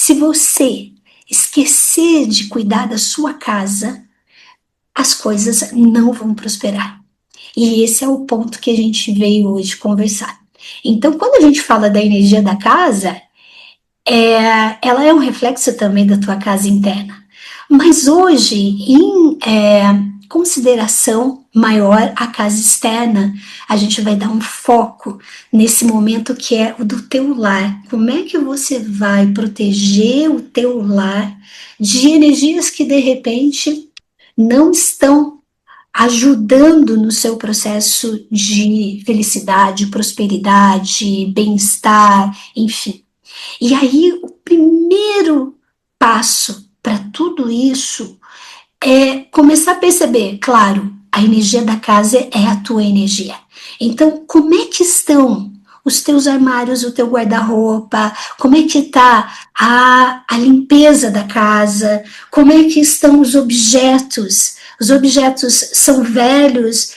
Se você esquecer de cuidar da sua casa, as coisas não vão prosperar. E esse é o ponto que a gente veio hoje conversar. Então, quando a gente fala da energia da casa, ela é um reflexo também da tua casa interna. Mas hoje, em consideração maior à casa externa, a gente vai dar um foco nesse momento que é o do teu lar. Como é que você vai proteger o teu lar de energias que de repente não estão ajudando no seu processo de felicidade, prosperidade, bem-estar, enfim. E aí, o primeiro passo para tudo isso é começar a perceber, claro, a energia da casa é a tua energia. Então, como é que estão os teus armários, o teu guarda-roupa? Como é que está a limpeza da casa? Como é que estão os objetos? Os objetos são velhos,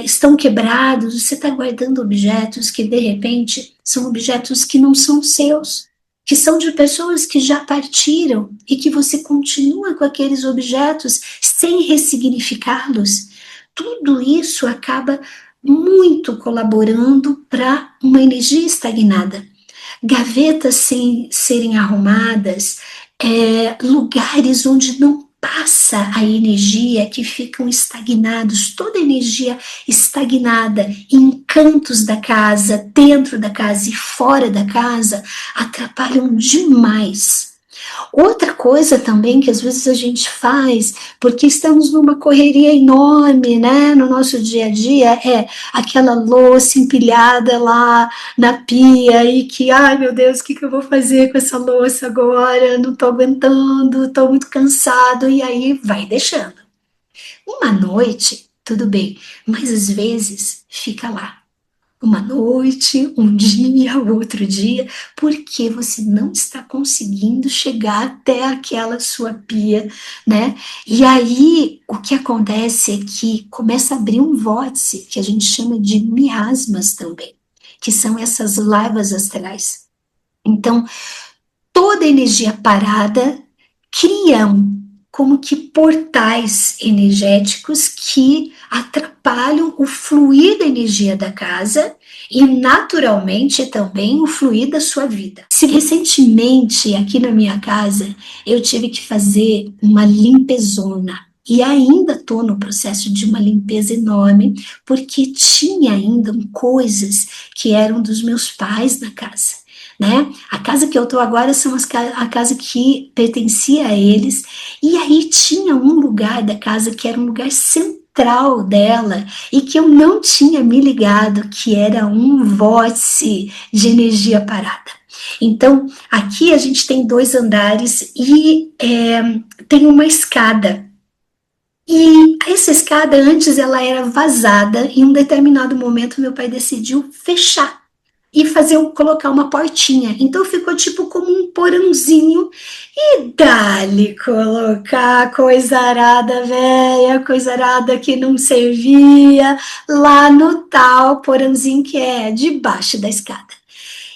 estão quebrados? Você está guardando objetos que, de repente, são objetos que não são seus, que são de pessoas que já partiram e que você continua com aqueles objetos sem ressignificá-los. Tudo isso acaba muito colaborando para uma energia estagnada. Gavetas sem serem arrumadas, lugares onde não passa a energia, que ficam estagnados, toda a energia estagnada em cantos da casa, dentro da casa e fora da casa, atrapalham demais. Outra coisa também que às vezes a gente faz, porque estamos numa correria enorme, né, no nosso dia a dia, é aquela louça empilhada lá na pia e que, ai meu Deus, o que eu vou fazer com essa louça agora? Não estou aguentando, estou muito cansado, e aí vai deixando. Uma noite, tudo bem, mas às vezes fica lá. Uma noite, um dia, outro dia, porque você não está conseguindo chegar até aquela sua pia, né? E aí, o que acontece é que começa a abrir um vórtice, que a gente chama de miasmas também, que são essas lavas astrais. Então, toda energia parada criam como que portais energéticos que atrapalham o fluir da energia da casa e naturalmente também o fluir da sua vida. Se recentemente aqui na minha casa eu tive que fazer uma limpezona e ainda estou no processo de uma limpeza enorme porque tinha ainda coisas que eram dos meus pais na casa. Né? A casa que eu estou agora são a casa que pertencia a eles, e aí tinha um lugar da casa que era um lugar central dela e que eu não tinha me ligado, que era um vórtice de energia parada. Então, aqui a gente tem 2 andares e tem uma escada. E essa escada antes ela era vazada, e em um determinado momento meu pai decidiu fechar e colocar uma portinha. Então ficou tipo como um porãozinho e dali colocar coisa arada velha, coisa arada que não servia, lá no tal porãozinho que é debaixo da escada.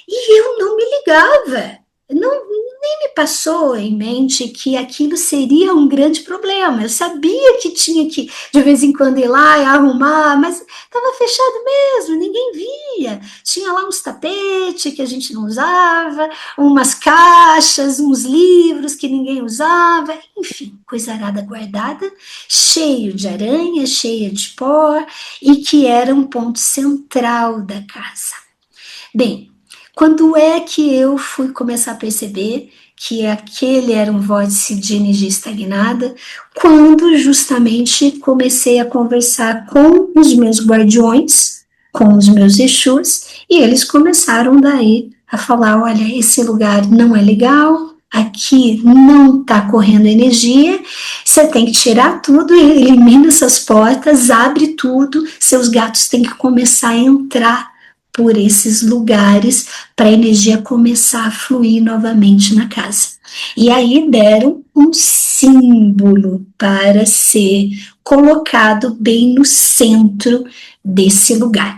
E eu não me ligava, nem me passou em mente que aquilo seria um grande problema. Eu sabia que tinha que, de vez em quando, ir lá e arrumar, mas estava fechado mesmo, ninguém via. Tinha lá uns tapetes que a gente não usava, umas caixas, uns livros que ninguém usava, enfim, coisa arada guardada, cheio de aranha, cheia de pó, e que era um ponto central da casa. Bem, quando é que eu fui começar a perceber que aquele era um vórtice de energia estagnada? Quando justamente comecei a conversar com os meus guardiões, com os meus Exus, e eles começaram daí a falar, olha, esse lugar não é legal, aqui não está correndo energia, você tem que tirar tudo, elimina essas portas, abre tudo, seus gatos têm que começar a entrar por esses lugares para a energia começar a fluir novamente na casa. E aí deram um símbolo para ser colocado bem no centro desse lugar.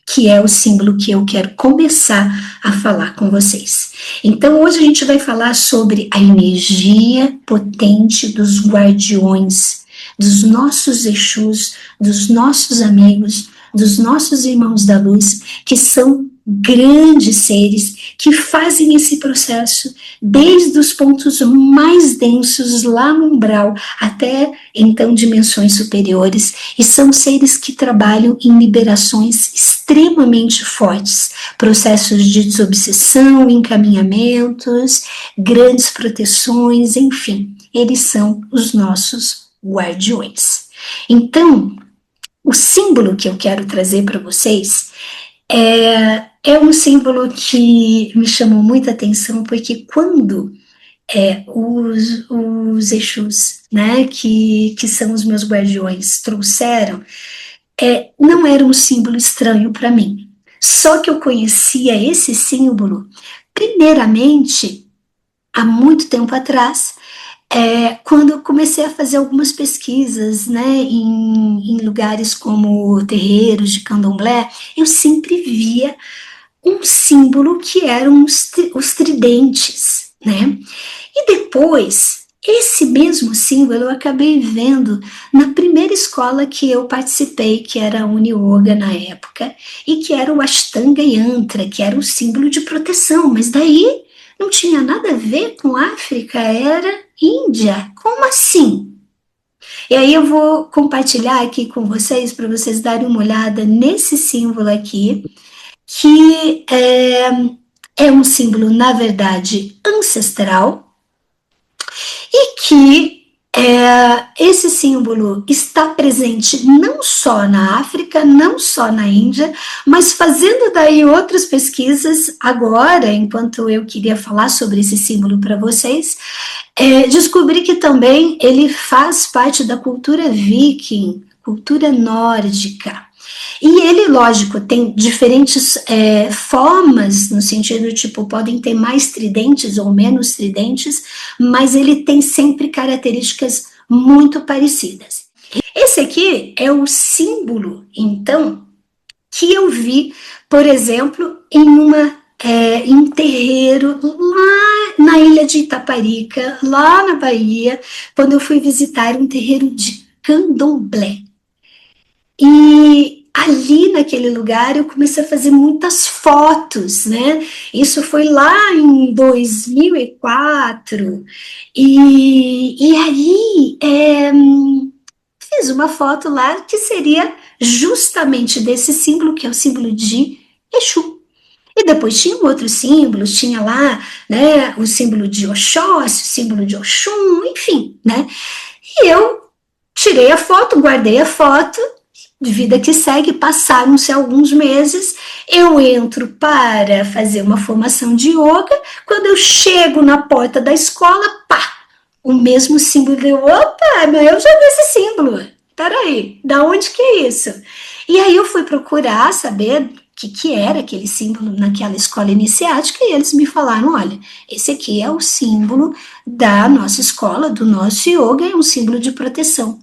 que é o símbolo que eu quero começar a falar com vocês. Então, hoje a gente vai falar sobre a energia potente dos guardiões, dos nossos Exus, dos nossos amigos, dos nossos irmãos da luz, que são grandes seres que fazem esse processo desde os pontos mais densos lá no umbral até então dimensões superiores, e são seres que trabalham em liberações extremamente fortes, processos de desobsessão, encaminhamentos, grandes proteções, enfim, eles são os nossos guardiões. Então, o símbolo que eu quero trazer para vocês é um símbolo que me chamou muita atenção, porque quando os Exus, né, que são os meus guardiões, trouxeram, não era um símbolo estranho para mim. Só que eu conhecia esse símbolo, primeiramente, há muito tempo atrás, quando eu comecei a fazer algumas pesquisas, né, em lugares como terreiros de candomblé, eu sempre via um símbolo que eram os tridentes, né? E depois, esse mesmo símbolo eu acabei vendo na primeira escola que eu participei, que era a Uni-Yoga na época, e que era o Ashtanga Yantra, que era o símbolo de proteção, mas daí não tinha nada a ver com África, era Índia. Como assim? E aí eu vou compartilhar aqui com vocês, para vocês darem uma olhada nesse símbolo aqui, que é um símbolo, na verdade, ancestral, e que esse símbolo está presente não só na África, não só na Índia, mas fazendo daí outras pesquisas agora, enquanto eu queria falar sobre esse símbolo para vocês, descobri que também ele faz parte da cultura viking, cultura nórdica. E ele, lógico, tem diferentes formas, no sentido, tipo, podem ter mais tridentes ou menos tridentes, mas ele tem sempre características muito parecidas. Esse aqui é o símbolo, então, que eu vi, por exemplo, em um terreiro lá na ilha de Itaparica, lá na Bahia, quando eu fui visitar um terreiro de candomblé. E ali naquele lugar eu comecei a fazer muitas fotos, né? Isso foi lá em 2004. E aí fiz uma foto lá que seria justamente desse símbolo, que é o símbolo de Exu. E depois tinha outros símbolos, tinha lá, né, o símbolo de Oxóssi, o símbolo de Oxum, enfim, né? E eu tirei a foto, guardei a foto, de vida que segue, passaram-se alguns meses, eu entro para fazer uma formação de yoga, quando eu chego na porta da escola, pá, o mesmo símbolo, opa, mas eu já vi esse símbolo, peraí, da onde que é isso? E aí eu fui procurar saber o que era aquele símbolo naquela escola iniciática, e eles me falaram, olha, esse aqui é o símbolo da nossa escola, do nosso yoga, é um símbolo de proteção.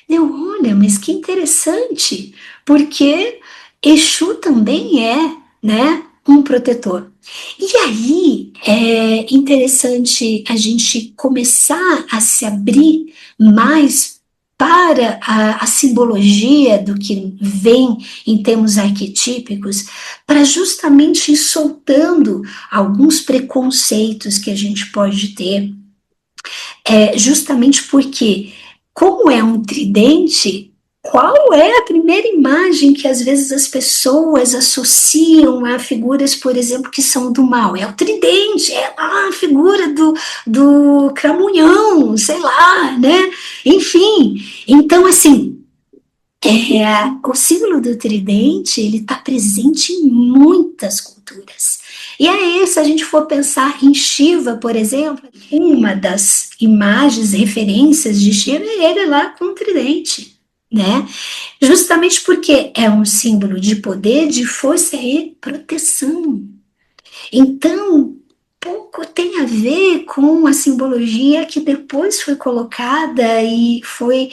Olha, mas que interessante, porque Exu também é, né, um protetor. E aí é interessante a gente começar a se abrir mais para a simbologia do que vem em termos arquetípicos, para justamente ir soltando alguns preconceitos que a gente pode ter, justamente porque, como é um tridente, qual é a primeira imagem que às vezes as pessoas associam a figuras, por exemplo, que são do mal? É o tridente, é lá a figura do cramunhão, sei lá, né? Enfim, então assim, o símbolo do tridente, ele está presente em muitas culturas. E aí, se a gente for pensar em Shiva, por exemplo, uma das imagens, referências de Shiva é ele lá com o tridente, né? Justamente porque é um símbolo de poder, de força e proteção. Então, pouco tem a ver com a simbologia que depois foi colocada e foi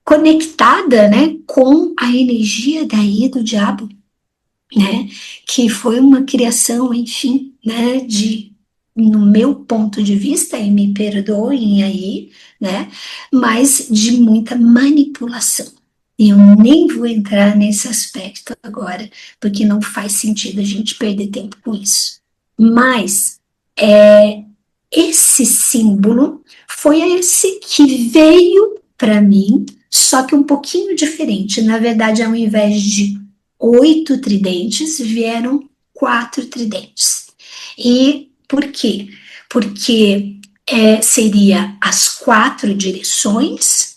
conectada, né, com a energia daí do diabo, né, que foi uma criação, enfim, né, no meu ponto de vista, e me perdoem aí, né, mas de muita manipulação. E eu nem vou entrar nesse aspecto agora, porque não faz sentido a gente perder tempo com isso. Mas esse símbolo foi esse que veio para mim, só que um pouquinho diferente. Na verdade, ao invés de 8 tridentes, vieram 4 tridentes. E por quê? Porque seria as 4 direções,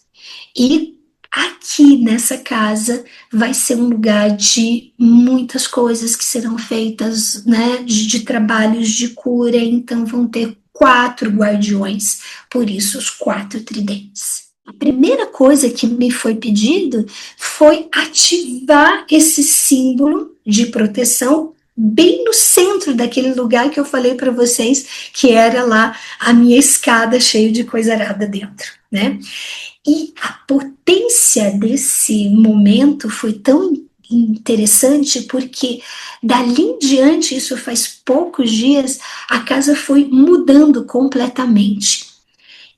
e aqui nessa casa vai ser um lugar de muitas coisas que serão feitas, né, de trabalhos de cura, então vão ter 4 guardiões, por isso os 4 tridentes. A primeira coisa que me foi pedido foi ativar esse símbolo de proteção bem no centro daquele lugar que eu falei para vocês, que era lá a minha escada cheia de coisa arada dentro, né? E a potência desse momento foi tão interessante porque dali em diante, isso faz poucos dias, a casa foi mudando completamente.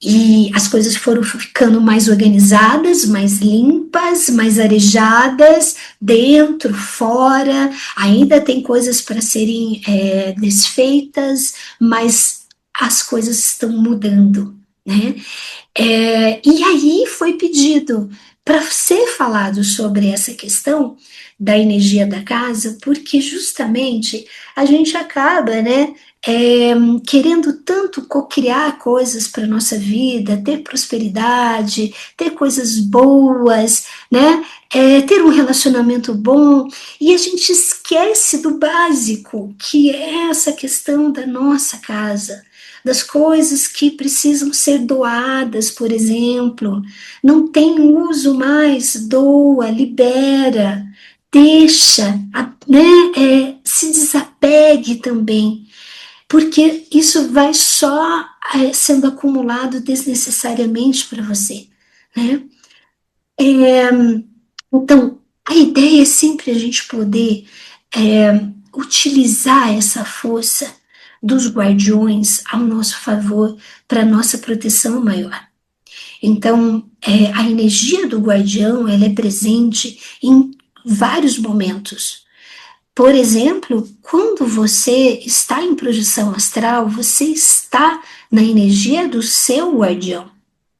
E as coisas foram ficando mais organizadas, mais limpas, mais arejadas, dentro, fora. Ainda tem coisas para serem desfeitas, mas as coisas estão mudando, né? E aí foi pedido para ser falado sobre essa questão da energia da casa, porque justamente a gente acaba, né, querendo tanto cocriar coisas para nossa vida, ter prosperidade, ter coisas boas, né, ter um relacionamento bom, e a gente esquece do básico, que é essa questão da nossa casa, das coisas que precisam ser doadas, por exemplo. Não tem uso mais, doa, libera, deixa, né, se desapegue também, porque isso vai só sendo acumulado desnecessariamente para você, né? É, então, a ideia é sempre a gente poder utilizar essa força dos guardiões ao nosso favor, para nossa proteção maior. Então, a energia do guardião, ela é presente em vários momentos. Por exemplo, quando você está em projeção astral, você está na energia do seu guardião,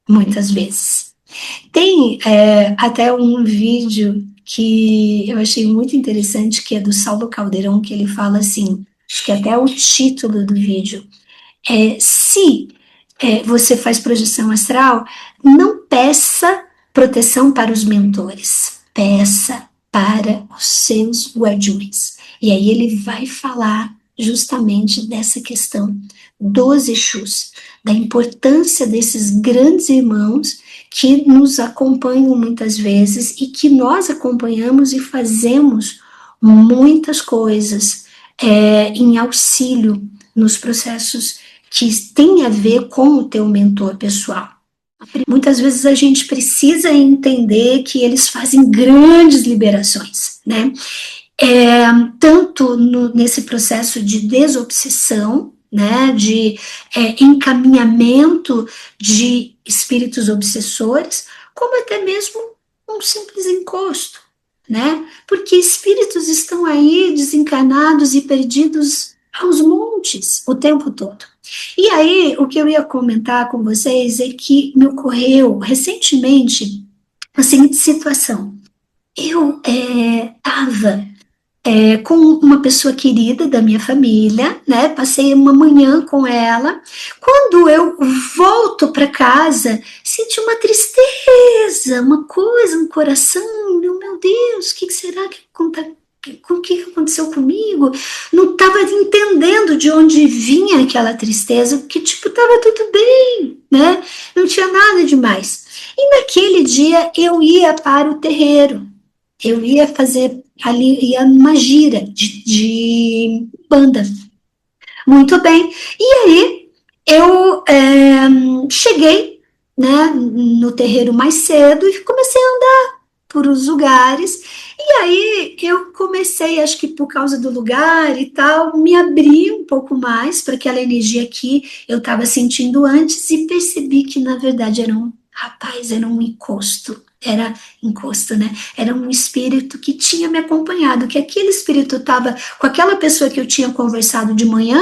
muitas vezes. Tem até um vídeo que eu achei muito interessante, que é do Saulo Caldeirão, que ele fala assim, acho que até o título do vídeo, se você faz projeção astral, não peça proteção para os mentores, peça para os seus guardiões. E aí ele vai falar justamente dessa questão dos Exus, da importância desses grandes irmãos que nos acompanham muitas vezes e que nós acompanhamos e fazemos muitas coisas em auxílio nos processos que têm a ver com o teu mentor pessoal. Muitas vezes a gente precisa entender que eles fazem grandes liberações, né? Tanto nesse processo de desobsessão, né, de encaminhamento de espíritos obsessores, como até mesmo um simples encosto, né? Porque espíritos estão aí desencarnados e perdidos aos montes o tempo todo. E aí, o que eu ia comentar com vocês é que me ocorreu recentemente a seguinte situação. Eu estava com uma pessoa querida da minha família, né? Passei uma manhã com ela. Quando eu volto para casa, senti uma tristeza, uma coisa no coração. Meu Deus, o que será que o que aconteceu comigo? Não estava entendendo de onde vinha aquela tristeza, porque, tipo, estava tudo bem, né? Não tinha nada demais. E naquele dia eu ia para o terreiro. Eu ia fazer ali, ia numa gira de banda. Muito bem. E aí eu cheguei, né, no terreiro mais cedo e comecei a andar por os lugares. E aí eu comecei, acho que por causa do lugar e tal, me abri um pouco mais para aquela energia que eu estava sentindo antes e percebi que na verdade era um rapaz, era um encosto. Era encosto, né? Era um espírito que tinha me acompanhado, que aquele espírito estava com aquela pessoa que eu tinha conversado de manhã,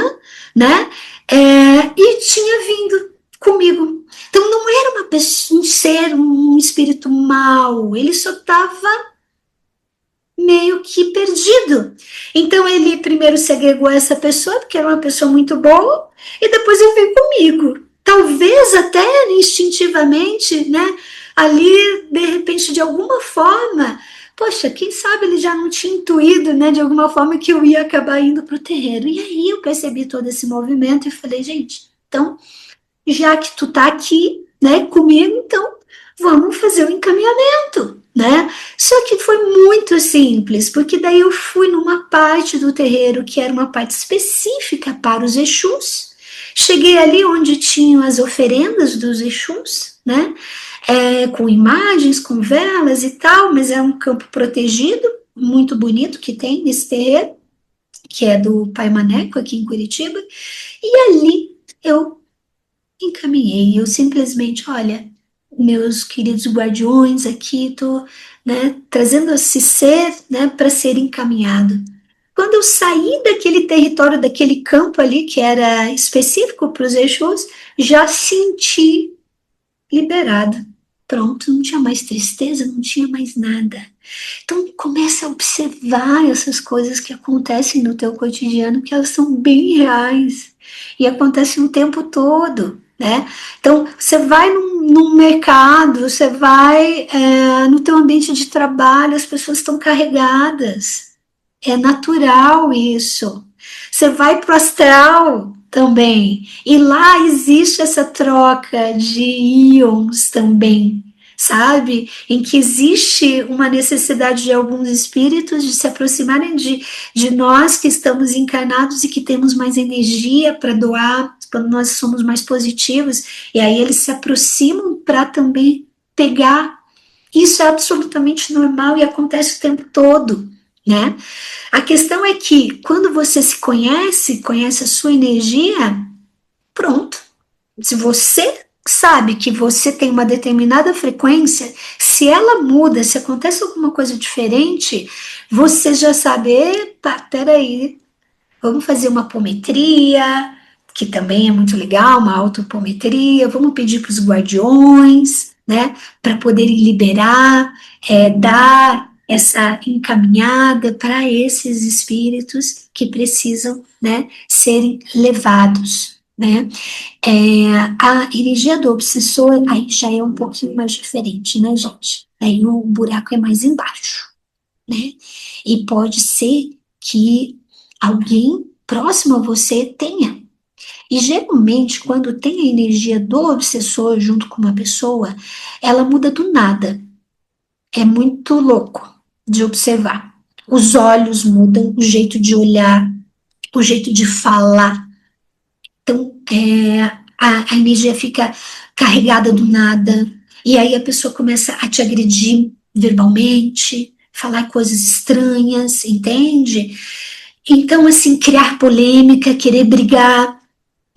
né? E tinha vindo comigo. Então não era uma pessoa, um ser, um espírito mau, ele só estava meio que perdido. Então ele primeiro segregou essa pessoa, porque era uma pessoa muito boa, e depois ele veio comigo. Talvez até instintivamente, né? Ali, de repente, de alguma forma, poxa, quem sabe ele já não tinha intuído, né? De alguma forma que eu ia acabar indo para o terreiro. E aí eu percebi todo esse movimento e falei, gente, então já que tu tá aqui, né, comigo, então vamos fazer o encaminhamento, né? Só que foi muito simples, porque daí eu fui numa parte do terreiro que era uma parte específica para os Exus. Cheguei ali onde tinham as oferendas dos Exus, né? Com imagens, com velas e tal, mas é um campo protegido, muito bonito que tem nesse terreiro, que é do Pai Maneco, aqui em Curitiba. E ali eu encaminhei, eu simplesmente, olha, meus queridos guardiões, aqui estou, né, trazendo esse ser, né, para ser encaminhado. Quando eu saí daquele território, daquele campo ali que era específico para os Exus, já senti liberado. Pronto, não tinha mais tristeza, não tinha mais nada. Então começa a observar essas coisas que acontecem no teu cotidiano, que elas são bem reais e acontecem o tempo todo, né? Então você vai num mercado, você vai no teu ambiente de trabalho, as pessoas estão carregadas. É natural isso. Você vai para o astral também. E lá existe essa troca de íons também, sabe? Em que existe uma necessidade de alguns espíritos de se aproximarem de nós que estamos encarnados e que temos mais energia para doar, quando nós somos mais positivos. E aí eles se aproximam para também pegar. Isso é absolutamente normal e acontece o tempo todo, né? A questão é que quando você se conhece, conhece a sua energia, pronto. Se você sabe que você tem uma determinada frequência, se ela muda, se acontece alguma coisa diferente, você já sabe, epa, peraí, vamos fazer uma apometria, que também é muito legal, uma autopometria, vamos pedir para os guardiões, né, para poderem liberar, dar essa encaminhada para esses espíritos que precisam, né, serem levados, né. A energia do obsessor aí já é um pouquinho mais diferente, né, gente? Aí o buraco é mais embaixo, né? E pode ser que alguém próximo a você tenha. E geralmente, quando tem a energia do obsessor junto com uma pessoa, ela muda do nada. É muito louco de observar. Os olhos mudam, o jeito de olhar, o jeito de falar. Então, a energia fica carregada do nada, e aí a pessoa começa a te agredir verbalmente, falar coisas estranhas, entende? Então, assim, criar polêmica, querer brigar,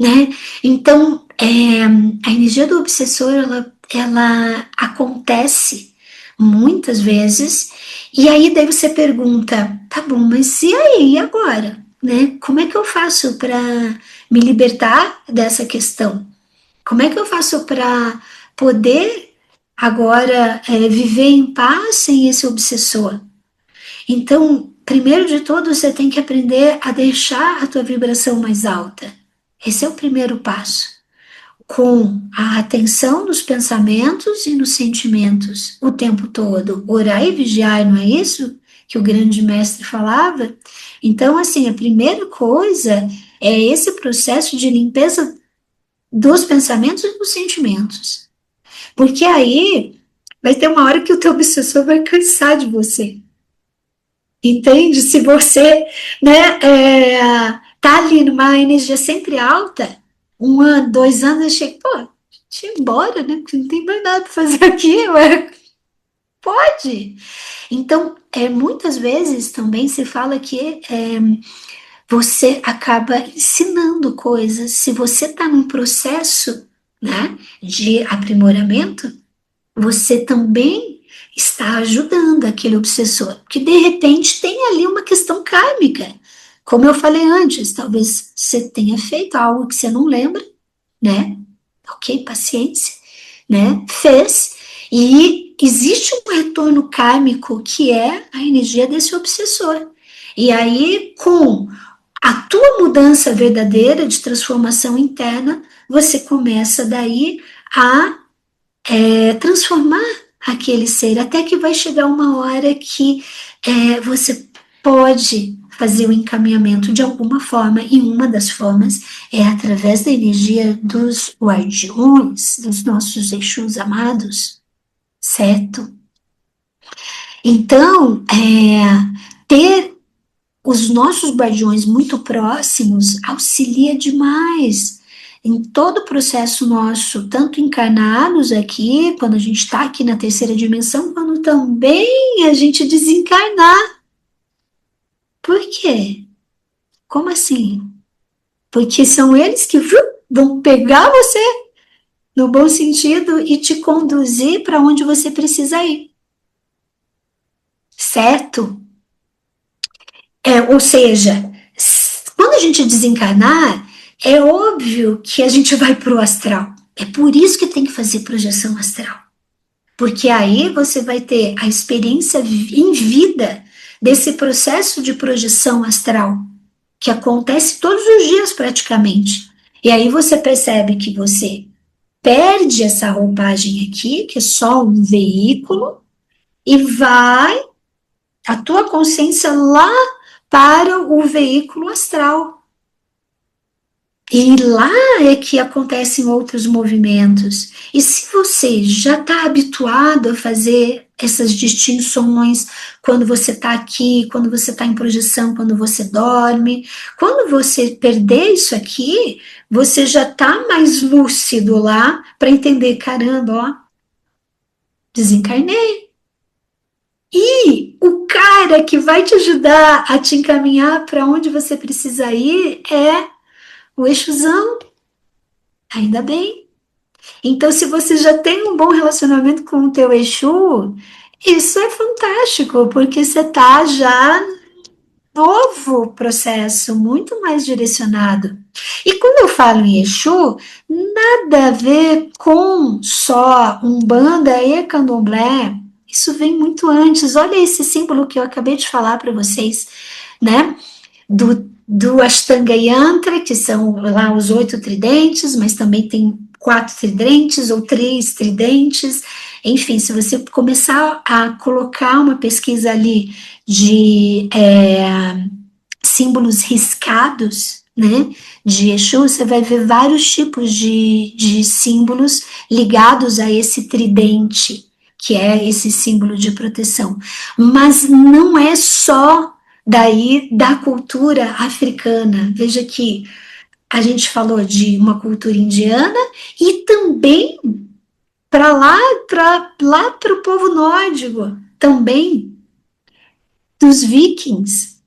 né? Então, a energia do obsessor, ela acontece muitas vezes, e aí daí você pergunta, tá bom, mas e aí, e agora? Né? Como é que eu faço para me libertar dessa questão? Como é que eu faço para poder agora viver em paz sem esse obsessor? Então, primeiro de tudo, você tem que aprender a deixar a tua vibração mais alta. Esse é o primeiro passo. Com a atenção nos pensamentos e nos sentimentos o tempo todo. Orar e vigiar, não é isso que o grande mestre falava? Então, assim, a primeira coisa é esse processo de limpeza dos pensamentos e dos sentimentos. Porque aí vai ter uma hora que o teu obsessor vai cansar de você. Entende? Se você, né, tá ali numa energia sempre alta, 1 ano, 2 anos, eu chego, pô, Deixa eu ir embora, né? Porque não tem mais nada para fazer aqui, ué. Pode. Então, muitas vezes também se fala que você acaba ensinando coisas. Se você está num processo, né, de aprimoramento, você também está ajudando aquele obsessor, que de repente tem ali uma questão kármica. Como eu falei antes, talvez você tenha feito algo que você não lembra, né? Ok, paciência, né? Fez, e existe um retorno kármico que é a energia desse obsessor. E aí, com a tua mudança verdadeira de transformação interna, você começa daí a transformar aquele ser, até que vai chegar uma hora que você pode fazer o encaminhamento de alguma forma, e uma das formas é através da energia dos guardiões, dos nossos Exus amados, certo? Então, ter os nossos guardiões muito próximos auxilia demais em todo o processo nosso, tanto encarnados aqui, quando a gente está aqui na terceira dimensão, quando também a gente desencarnar. Por quê? Como assim? Porque são eles que vão pegar você, no bom sentido, e te conduzir para onde você precisa ir, certo? Ou seja, quando a gente desencarnar, é óbvio que a gente vai para o astral. É por isso que tem que fazer projeção astral. Porque aí você vai ter a experiência em vida desse processo de projeção astral, que acontece todos os dias praticamente. E aí você percebe que você perde essa roupagem aqui, que é só um veículo, e vai a tua consciência lá para o veículo astral. E lá é que acontecem outros movimentos. E se você já está habituado a fazer essas distinções, quando você está aqui, quando você está em projeção, quando você dorme, quando você perder isso aqui, você já está mais lúcido lá para entender, caramba, ó, desencarnei. E o cara que vai te ajudar a te encaminhar para onde você precisa ir é o Exusão. Ainda bem. Então, se você já tem um bom relacionamento com o teu Exu, isso é fantástico, porque você está já novo processo, muito mais direcionado. E quando eu falo em Exu, nada a ver com só Umbanda e Candomblé. Isso vem muito antes. Olha esse símbolo que eu acabei de falar para vocês, né? Do Ashtanga Yantra, que são lá os 8 tridentes, mas também tem 4 tridentes ou 3 tridentes. Enfim, se você começar a colocar uma pesquisa ali de símbolos riscados, né, de Exu, você vai ver vários tipos de símbolos ligados a esse tridente, que é esse símbolo de proteção. Mas não é só daí da cultura africana. Veja que a gente falou de uma cultura indiana e também para o povo nórdico, também dos vikings,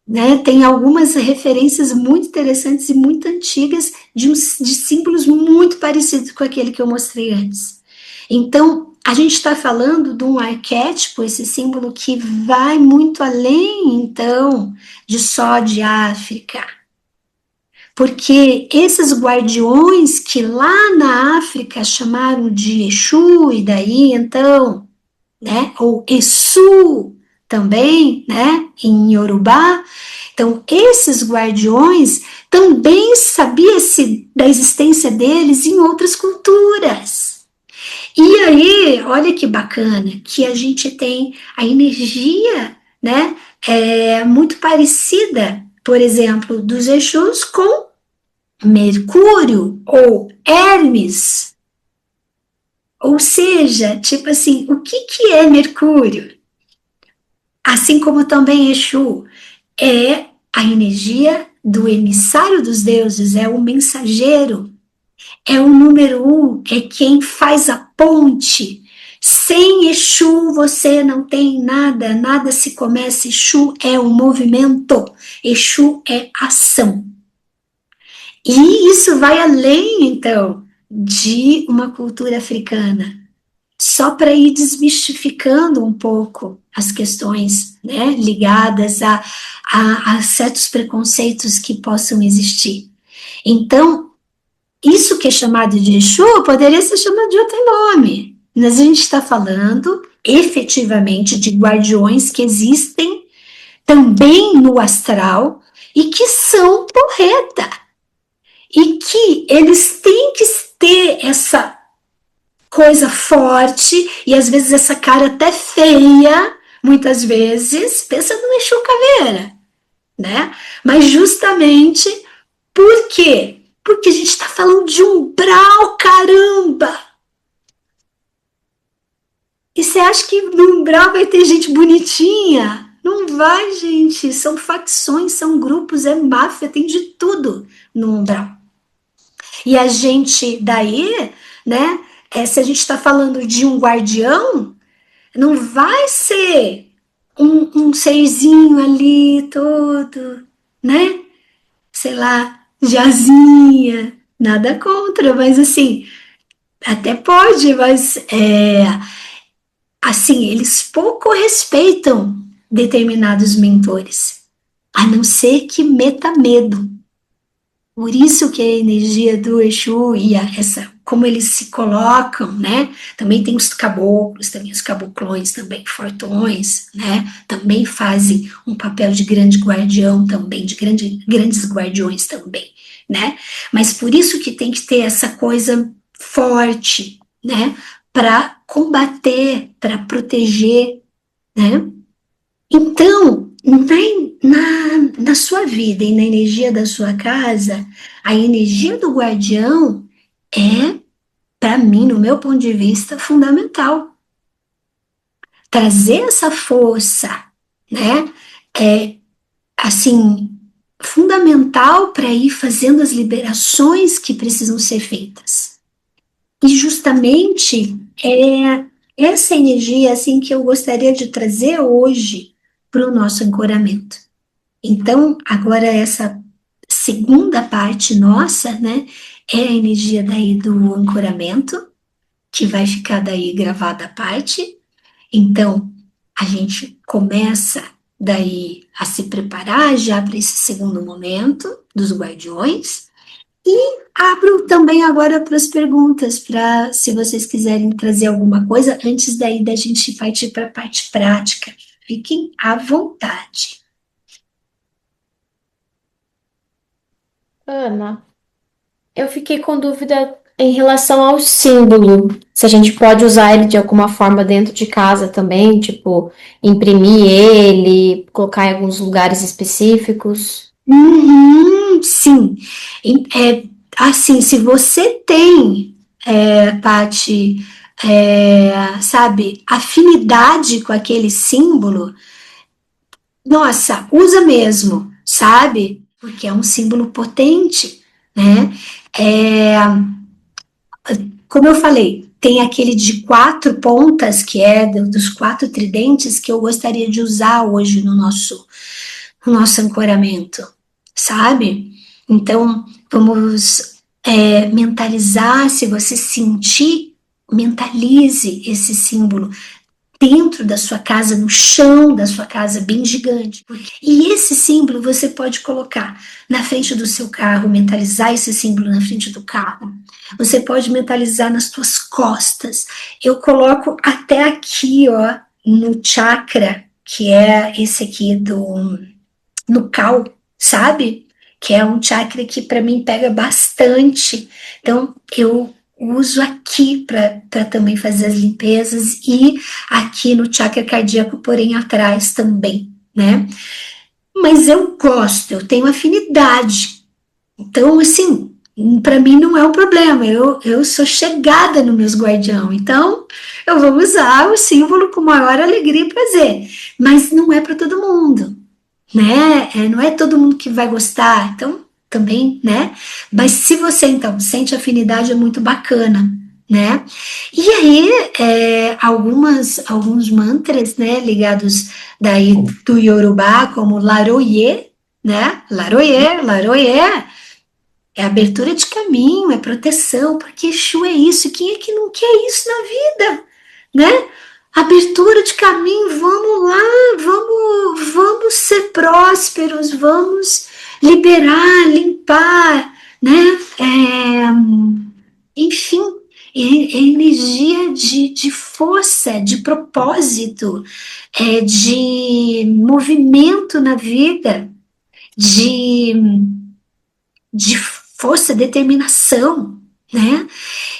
né? Tem algumas referências muito interessantes e muito antigas de símbolos muito parecidos com aquele que eu mostrei antes. Então, a gente está falando de um arquétipo, esse símbolo que vai muito além, então, de só de África. Porque esses guardiões que lá na África chamaram de Exu, e daí então, né, ou Exu também, né, em Yorubá. Então, esses guardiões também sabia-se da existência deles em outras culturas. E aí, olha que bacana, que a gente tem a energia, né, muito parecida, por exemplo, dos Exus com Mercúrio ou Hermes. Ou seja, tipo assim, o que é Mercúrio? Assim como também Exu é a energia do emissário dos deuses, é o mensageiro, É o número um, é quem faz a ponte. Sem Exu você não tem nada, nada se começa. Exu é o movimento, Exu é ação. E isso vai além, então, de uma cultura africana. Só para ir desmistificando um pouco as questões, né, ligadas a certos preconceitos que possam existir. Então, isso que é chamado de Exu poderia ser chamado de outro nome. Mas a gente está falando efetivamente de guardiões que existem também no astral e que são porreta. E que eles têm que ter essa coisa forte e às vezes essa cara até feia, muitas vezes, pensa no Exu Caveira, né? Mas justamente por quê? Porque a gente está falando de umbral, caramba! E você acha que no umbral vai ter gente bonitinha? Não vai, gente. São facções, são grupos, é máfia, tem de tudo no umbral. E a gente daí, né? Se a gente está falando de um guardião, não vai ser um serzinho ali todo, né? Sei lá, jazinha, nada contra, mas assim, até pode, mas assim, eles pouco respeitam determinados mentores, a não ser que meta medo. Por isso que a energia do Exu e essa, como eles se colocam, né? Também tem os caboclos, também os caboclões, também fortões, né? Também fazem um papel de grande guardião também, de grandes guardiões também, né? Mas por isso que tem que ter essa coisa forte, né? Para combater, para proteger, né? Então, na sua vida e na energia da sua casa, a energia do guardião é, para mim, no meu ponto de vista, fundamental. Trazer essa força, né? É, assim, fundamental para ir fazendo as liberações que precisam ser feitas. E justamente é essa energia assim que eu gostaria de trazer hoje para o nosso ancoramento. Então, agora essa segunda parte nossa, né, é a energia daí do ancoramento, que vai ficar daí gravada a parte. Então, a gente começa daí a se preparar já para esse segundo momento dos guardiões. E abro também agora para as perguntas, para se vocês quiserem trazer alguma coisa, antes daí da gente partir para a parte prática. Fiquem à vontade. Ana, eu fiquei com dúvida em relação ao símbolo. Se a gente pode usar ele de alguma forma dentro de casa também, tipo, imprimir ele, colocar em alguns lugares específicos. Uhum, sim. Assim, se você tem, Paty, sabe, afinidade com aquele símbolo, nossa, usa mesmo, sabe? Porque é um símbolo potente, né? É, como eu falei, tem aquele de 4 pontas, que é dos 4 tridentes, que eu gostaria de usar hoje no nosso ancoramento, sabe? Então, vamos mentalizar, se você sentir, mentalize esse símbolo dentro da sua casa, no chão da sua casa, bem gigante. E esse símbolo você pode colocar na frente do seu carro, mentalizar esse símbolo na frente do carro. Você pode mentalizar nas suas costas. Eu coloco até aqui, ó, no chakra, que é esse aqui no cal, sabe? Que é um chakra que para mim pega bastante. Então, eu uso aqui para também fazer as limpezas e aqui no chakra cardíaco, porém atrás também, né? Mas eu gosto, eu tenho afinidade. Então, assim, para mim não é um problema. Eu sou chegada nos meus guardião. Então, eu vou usar o símbolo com maior alegria e prazer. Mas não é para todo mundo, né? Não é todo mundo que vai gostar. Então, também, né? Mas se você então sente afinidade, é muito bacana, né? E aí, alguns mantras, né, ligados daí do Yorubá, como Laroye, né? Laroye, Laroye, é abertura de caminho, é proteção, porque Exu é isso. Quem é que não quer isso na vida, né? Abertura de caminho, vamos lá, vamos ser prósperos, vamos liberar, limpar, né? Enfim, é energia de força, de propósito, de movimento na vida, de, de força, determinação, né?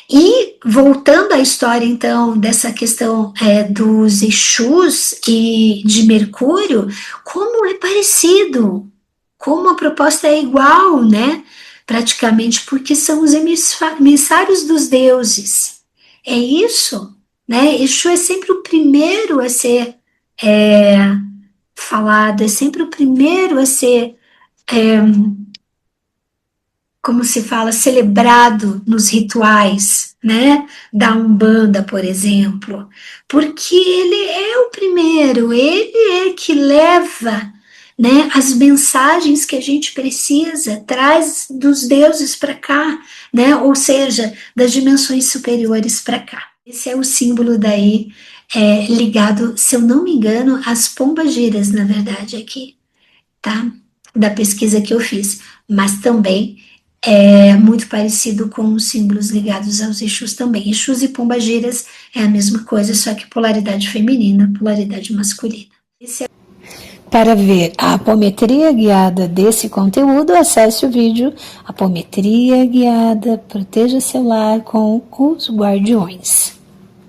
E voltando à história, então, dessa questão dos Exus e de Mercúrio, como é parecido, como a proposta é igual, né? Praticamente, porque são os emissários dos deuses. É isso, né? Exu é sempre o primeiro a ser é, falado, é sempre o primeiro a ser como se fala, celebrado nos rituais, né, da Umbanda, por exemplo, porque ele é o primeiro, ele é que leva, né, as mensagens que a gente precisa, traz dos deuses para cá, né, ou seja, das dimensões superiores para cá. Esse é o símbolo daí, ligado, se eu não me engano, às pombagiras, na verdade, aqui, tá? Da pesquisa que eu fiz, mas também é muito parecido com os símbolos ligados aos Exus também. Exus e pombagiras é a mesma coisa, só que polaridade feminina, polaridade masculina. Para ver a apometria guiada desse conteúdo, acesse o vídeo Apometria Guiada, Proteja seu lar com os Guardiões.